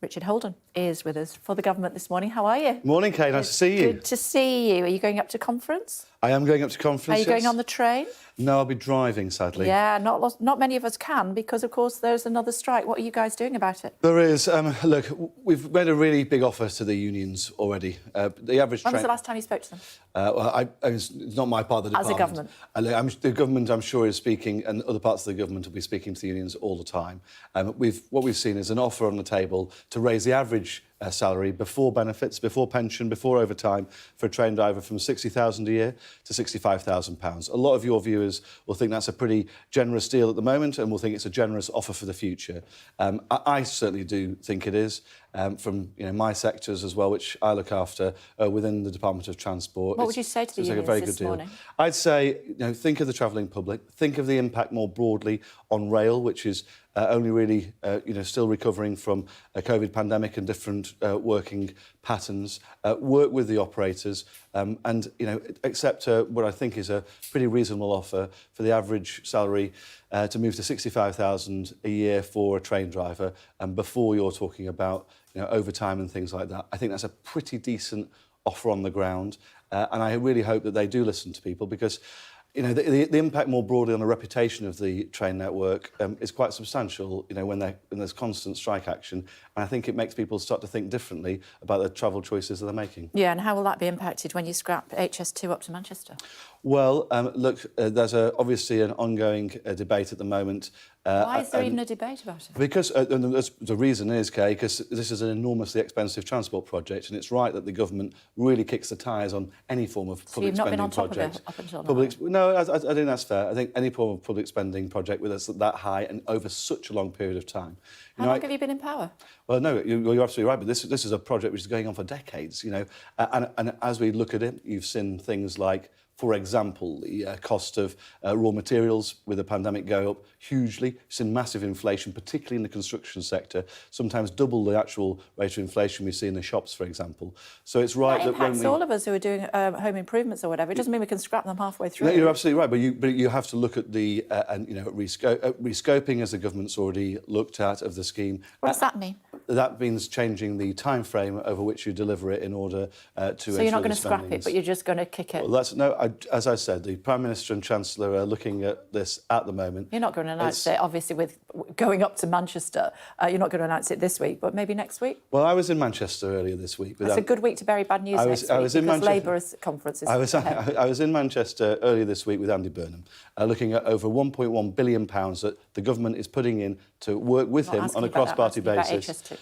Richard Holden is with us for the government this morning. How are you? Morning, Kay. Nice to see you. Good to see you. Are you going up to conference? I am going up to conference. Are you going on the train? No, I'll be driving, sadly. Yeah, not many of us can because, of course, there's another strike. What are you guys doing about it? There is. Look, we've made a really big offer to the unions already. The average. When was the last time you spoke to them? It's not my part of the department. As a government? The government, I'm sure, is speaking, and other parts of the government will be speaking to the unions all the time. What we've seen is an offer on the table to raise the average salary before benefits, before pension, before overtime for a train driver from £60,000 a year to £65,000. A lot of your viewers will think that's a pretty generous deal at the moment and will think it's a generous offer for the future. I certainly do think it is. From my sectors as well, which I look after within the Department of Transport. What would you say to the unions like a very this good morning? Deal. I'd say, think of the travelling public, think of the impact more broadly on rail, which is only really, still recovering from a COVID pandemic and different working patterns. Work with the operators and, accept what I think is a pretty reasonable offer for the average salary to move to £65,000 a year for a train driver, and before you're talking about overtime and things like that. I think that's a pretty decent offer on the ground, and I really hope that they do listen to people because the impact more broadly on the reputation of the train network is quite substantial, when there's constant strike action. And I think it makes people start to think differently about the travel choices that they're making. Yeah, and how will that be impacted when you scrap HS2 up to Manchester? Well, look, there's obviously an ongoing debate at the moment. Why is there even a debate about it? Because the reason is, Kay, because this is an enormously expensive transport project, and it's right that the government really kicks the tyres on any form of public spending project. So you've not been on top of it up until now? No, I think that's fair. I think any form of public spending project with us that high and over such a long period of time. How long have you been in power? Well, no, you're absolutely right, but this is a project which is going on for decades, and as we look at it, you've seen things like, for example, the cost of raw materials with the pandemic go up hugely. You've seen massive inflation, particularly in the construction sector, sometimes double the actual rate of inflation we see in the shops, for example. So it's right that when impacts all of us who are doing home improvements or whatever. It doesn't mean we can scrap them halfway through. No, you're absolutely right, but you have to look at the rescoping, as the government's already looked at, of the scheme. What does that mean? That means changing the time frame over which you deliver it in order to. So you're not going to scrap it, but you're just going to kick it. Well, as I said, the Prime Minister and Chancellor are looking at this at the moment. You're not going to announce it, obviously, with going up to Manchester. You're not going to announce it this week, but maybe next week? Well, I was in Manchester earlier this week. It's a good week to bury bad news next week, because Labour's conference is ahead. I was in Manchester earlier this week with Andy Burnham, looking at over £1.1 billion that the government is putting in to work with him on a cross-party basis.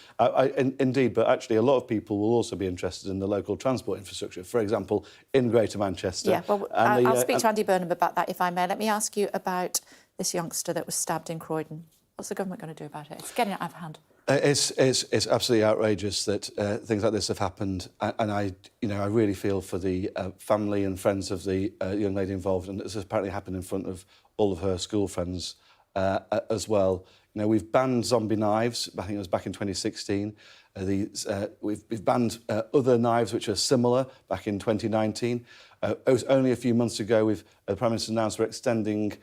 Indeed, but actually a lot of people will also be interested in the local transport infrastructure, for example, in Greater Manchester. Yeah, well, I'll speak to Andy Burnham about that, if I may. Let me ask you about this youngster that was stabbed in Croydon. What's the government going to do about it? It's getting out of hand. It's absolutely outrageous that things like this have happened, and I really feel for the family and friends of the young lady involved, and this has apparently happened in front of all of her school friends as well. We've banned zombie knives. I think it was back in 2016. We've banned other knives which are similar back in 2019. It was only a few months ago the Prime Minister announced we're extending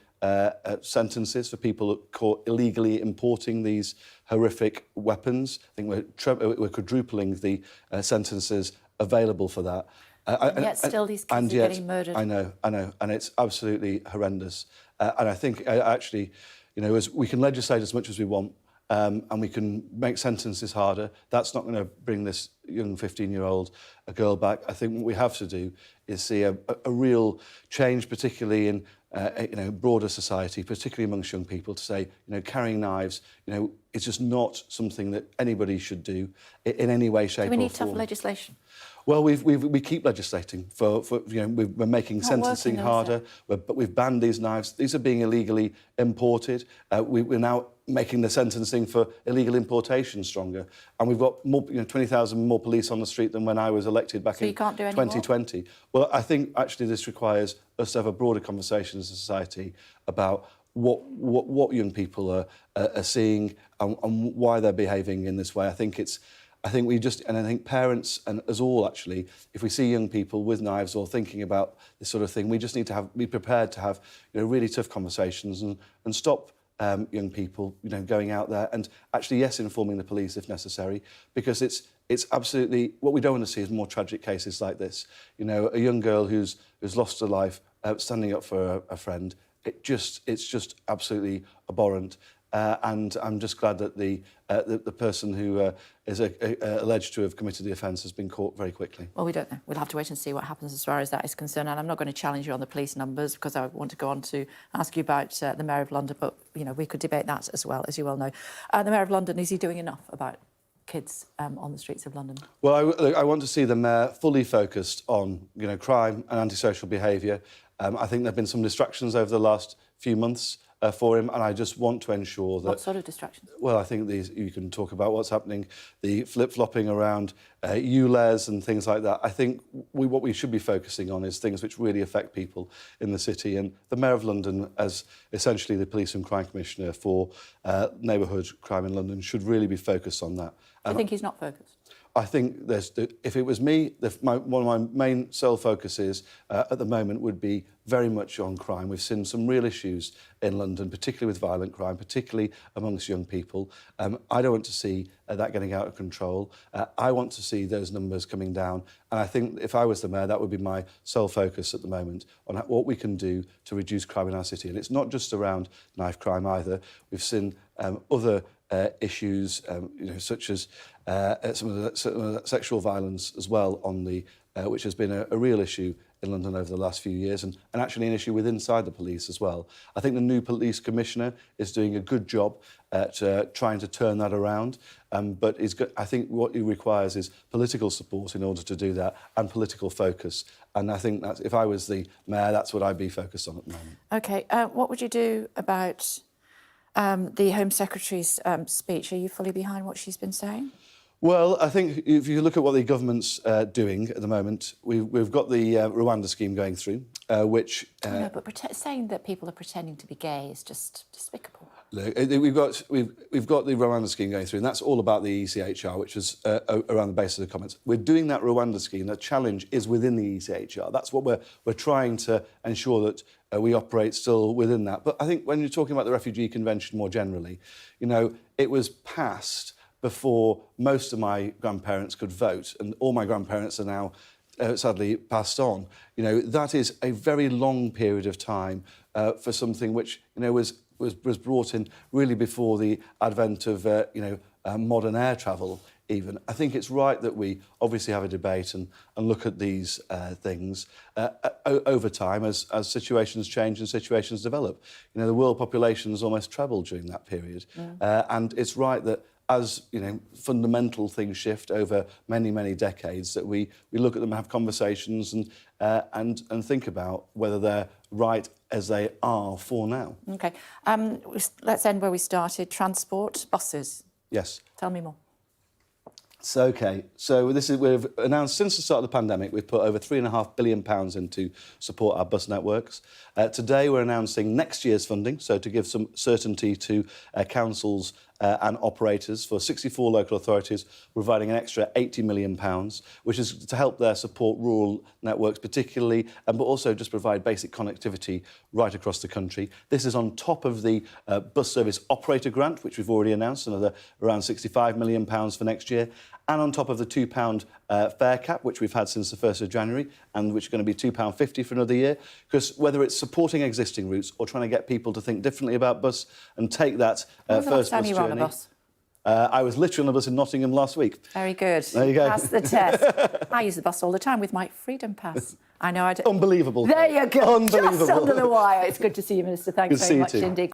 sentences for people caught illegally importing these horrific weapons. I think we're quadrupling the sentences available for that. And yet still these kids are getting murdered. I know, and it's absolutely horrendous. And I think actually, we can legislate as much as we want, and we can make sentences harder. That's not going to bring this young 15-year-old girl back. I think what we have to do is see a real change, particularly in broader society, particularly amongst young people, to say, carrying knives, it's just not something that anybody should do in any way, shape, or form. Do we need tough legislation? Well, we keep legislating we're making sentencing harder, but we've banned these knives. These are being illegally imported. We're now making the sentencing for illegal importation stronger, and we've got more, 20,000 more police on the street than when I was elected back in 2020. Well, I think actually this requires us to have a broader conversation as a society about what young people are seeing and why they're behaving in this way. I think parents and us all, actually, if we see young people with knives or thinking about this sort of thing, we just need to be prepared to have really tough conversations and stop young people, going out there and actually, yes, informing the police if necessary, because it's absolutely what we don't want to see is more tragic cases like this. A young girl who's lost her life standing up for a friend. It's just absolutely abhorrent. And I'm just glad that the person who is alleged to have committed the offence has been caught very quickly. Well, we don't know. We'll have to wait and see what happens as far as that is concerned. And I'm not going to challenge you on the police numbers because I want to go on to ask you about the Mayor of London. But, we could debate that as well, as you well know. The Mayor of London, is he doing enough about kids on the streets of London? Well, I want to see the Mayor fully focused on, crime and antisocial behaviour. I think there have been some distractions over the last few months for him, and I just want to ensure that... What sort of distractions? Well, I think you can talk about what's happening, the flip-flopping around ULEZ and things like that. I think what we should be focusing on is things which really affect people in the city, and the Mayor of London, as essentially the Police and Crime Commissioner for neighbourhood crime in London, should really be focused on that. Do you think he's not focused? I think if it was me, one of my main sole focuses at the moment would be very much on crime. We've seen some real issues in London, particularly with violent crime, particularly amongst young people. I don't want to see that getting out of control. I want to see those numbers coming down. And I think if I was the Mayor, that would be my sole focus at the moment on what we can do to reduce crime in our city. And it's not just around knife crime either. We've seen other issues, such as some of the sexual violence as well, which has been a real issue in London over the last few years, and actually an issue inside the police as well. I think the new police commissioner is doing a good job at trying to turn that around, but I think what he requires is political support in order to do that, and political focus. And I think that if I was the Mayor, that's what I'd be focused on at the moment. OK, what would you do about the Home Secretary's speech? Are you fully behind what she's been saying? Well, I think if you look at what the government's doing at the moment, we've got the Rwanda scheme going through, which... no, but saying that people are pretending to be gay is just despicable. Look, we've got the Rwanda scheme going through, and that's all about the ECHR, which is around the base of the comments. We're doing that Rwanda scheme. The challenge is within the ECHR. That's what we're trying to ensure that we operate still within that. But I think when you're talking about the Refugee Convention more generally, it was passed before most of my grandparents could vote, and all my grandparents are now sadly passed on. That is a very long period of time for something which was brought in really before the advent of modern air travel. Even I think it's right that we obviously have a debate and look at these things over time as situations change and situations develop. The world population has almost trebled during that period, and it's right that as fundamental things shift over many, many decades, that we look at them, have conversations, and think about whether they're right as they are for now. OK, let's end where we started. Transport, buses. Yes. Tell me more. So, OK, so we've announced since the start of the pandemic, we've put over £3.5 billion into support our bus networks. Today, we're announcing next year's funding, so to give some certainty to councils and operators for 64 local authorities, providing an extra £80 million, which is to help their support rural networks particularly, but also just provide basic connectivity right across the country. This is on top of the bus service operator grant, which we've already announced, another around £65 million for next year, and on top of the £2 fare cap, which we've had since the 1st of January, and which is going to be £2.50 for another year. Because whether it's supporting existing routes or trying to get people to think differently about bus and take that first bus journey. Bus? I was literally on a bus in Nottingham last week. Very good. There you go. Pass the test. I use the bus all the time with my Freedom Pass. I know I do. Unbelievable. There you go. Unbelievable. Just under the wire. It's good to see you, Minister. Thanks Good very to much see you too. indeed.